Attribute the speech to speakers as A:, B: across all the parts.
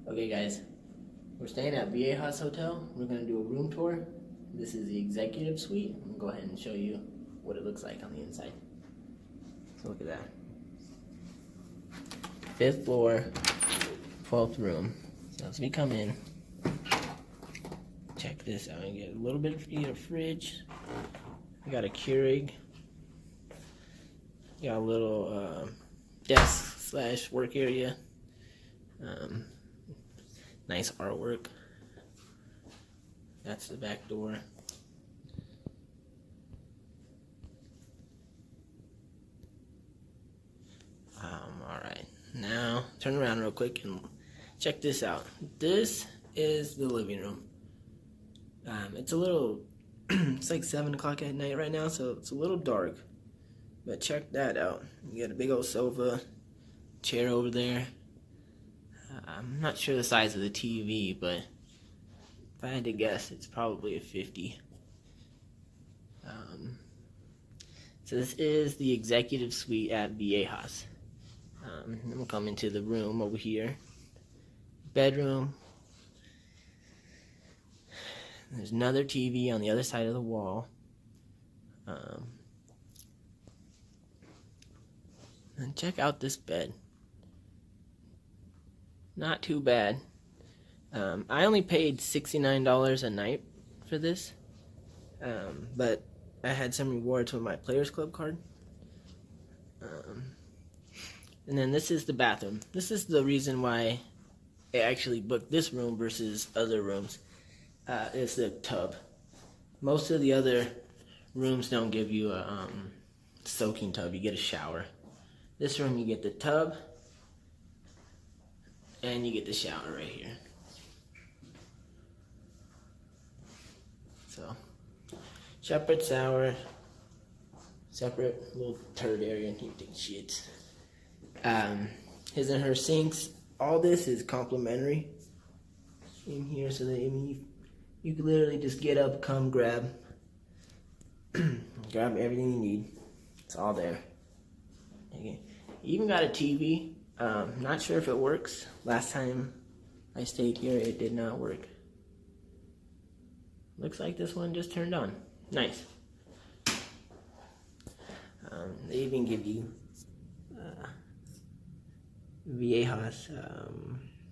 A: Okay guys, we're staying at Viejas Hotel. We're going to do a room tour. This is the executive suite. I'm going to go ahead and show you what it looks like on the inside. So look at that. 5th floor, 12th room. So as we come in, check this out. You get a little bit of fridge. You got a Keurig. You got a little desk slash work area. Nice artwork. That's the back door. Alright, now turn around real quick and check this out. This is the living room. It's a little, it's like 7 o'clock at night right now, so it's a little dark. But check that out. You got a big old sofa, chair over there. I'm not sure the size of the TV, but if I had to guess, it's probably a 50. So this is the executive suite at Viejas. Then we'll come into the room over here. Bedroom. There's another TV on the other side of the wall. And check out this bed. Not too bad. I only paid $69 a night for this, but I had some rewards with my Players Club card. And then this is the bathroom. This is the reason why I actually booked this room versus other rooms. It's the tub. Most of the other rooms don't give you a soaking tub. You get a shower. This room you get the tub. And you get the shower right here. So, separate shower, separate little turd area, and you can take shits. His and her sinks. All this is complimentary in here, so that you can literally just get up, come grab everything you need. It's all there. Okay. You even got a TV. Not sure if it works. Last time I stayed here, it did not work. Looks like this one just turned on. Nice. They even give you Viejas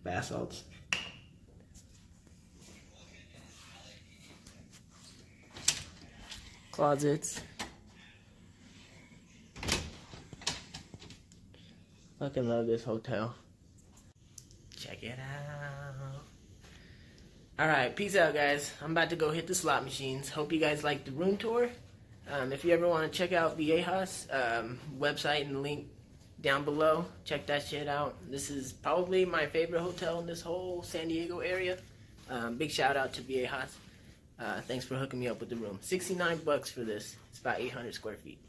A: bath salts. Closets. Fucking love this hotel. Check it out. Alright, peace out guys. I'm about to go hit the slot machines. Hope you guys liked the room tour. If you ever want to check out Viejas, website and link down below. Check that shit out. This is probably my favorite hotel in this whole San Diego area. Big shout out to Viejas. Thanks for hooking me up with the room. $69 for this. It's about 800 square feet.